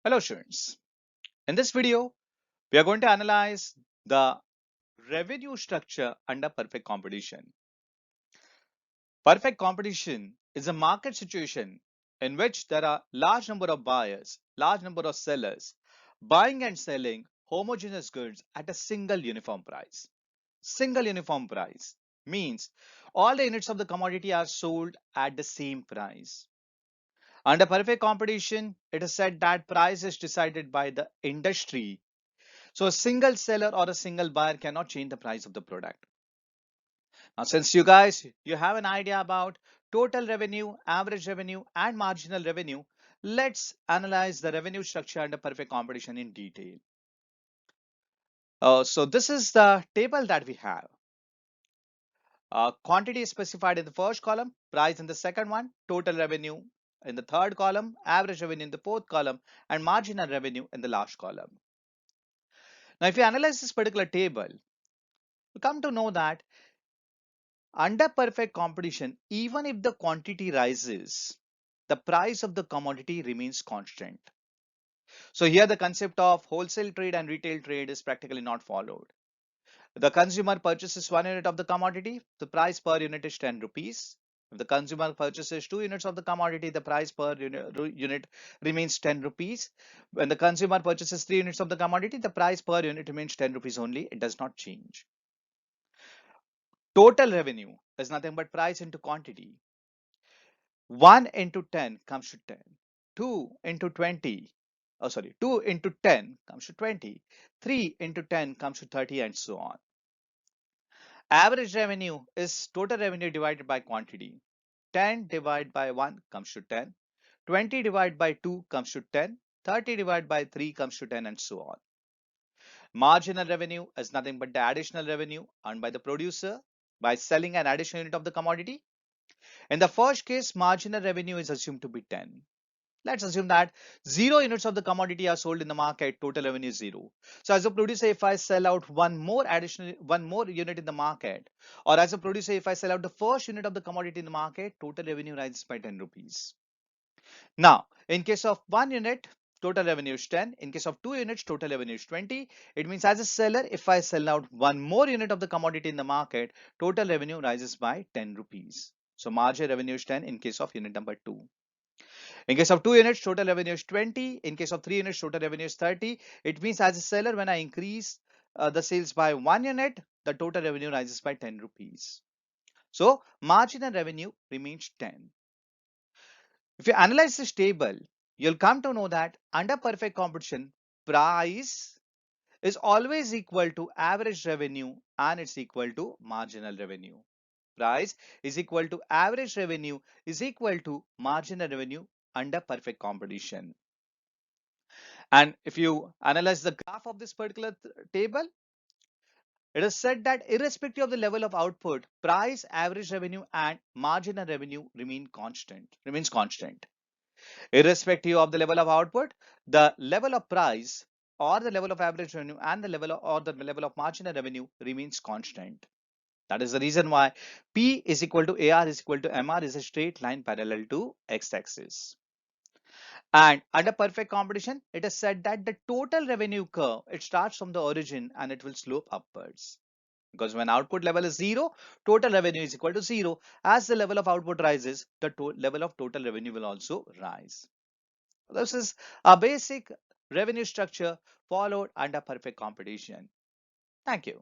Hello students. In this video, we are going to analyze the revenue structure under perfect competition. Perfect competition is a market situation in which there are large number of buyers, large number of sellers, buying and selling homogeneous goods at a single uniform price. Single uniform price means all the units of the commodity are sold at the same price. Under perfect competition, it is said that price is decided by the industry. So a single seller or a single buyer cannot change the price of the product. Now, since you have an idea about total revenue, average revenue, and marginal revenue, let's analyze the revenue structure under perfect competition in detail. So this is the table that we have. Quantity is specified in the first column, price in the second one, total revenue in the third column, average revenue in the fourth column, and marginal revenue in the last column. Now, if you analyze this particular table, you come to know that under perfect competition, even if the quantity rises, the price of the commodity remains constant. So here the concept of wholesale trade and retail trade is practically not followed. The consumer purchases 1 unit of the commodity, the price per unit is 10 rupees. If the consumer purchases 2 units of the commodity, the price per unit remains 10 rupees. When the consumer purchases 3 units of the commodity, the price per unit remains 10 rupees only. It does not change. Total revenue is nothing but price into quantity. 1 into 10 comes to 10. 2 into 20, 2 into 10 comes to 20. 3 into 10 comes to 30 and so on. Average revenue is total revenue divided by quantity. 10 divided by 1 comes to 10. 20 divided by 2 comes to 10. 30 divided by 3 comes to 10 and so on. Marginal revenue is nothing but the additional revenue earned by the producer by selling an additional unit of the commodity. In the first case, marginal revenue is assumed to be 10. Let's assume that 0 units of the commodity are sold in the market, total revenue is 0. So as a producer, if I sell out one more unit in the market, or as a producer, if I sell out the first unit of the commodity in the market, total revenue rises by 10 rupees. Now, in case of 1 unit, total revenue is 10. In case of 2 units, total revenue is 20. It means as a seller, if I sell out one more unit of the commodity in the market, total revenue rises by 10 rupees. So margin revenue is 10 in case of unit number 2. In case of 2 units, total revenue is 20. In case of 3 units, total revenue is 30. It means as a seller, when I increase the sales by 1 unit, the total revenue rises by 10 rupees. So marginal revenue remains 10. If you analyze this table, you'll come to know that under perfect competition, price is always equal to average revenue and it's equal to marginal revenue. Price is equal to average revenue is equal to marginal revenue under perfect competition. And if you analyze the graph of this particular table, it is said that irrespective of the level of output, price, average revenue, and marginal revenue remains constant. Irrespective of the level of output, the level of price or the level of average revenue and the level of marginal revenue remains constant. That is the reason why P is equal to AR is equal to MR is a straight line parallel to X-axis. And under perfect competition, it is said that the total revenue curve, it starts from the origin and it will slope upwards. Because when output level is 0, total revenue is equal to 0. As the level of output rises, the level of total revenue will also rise. This is a basic revenue structure followed under perfect competition. Thank you.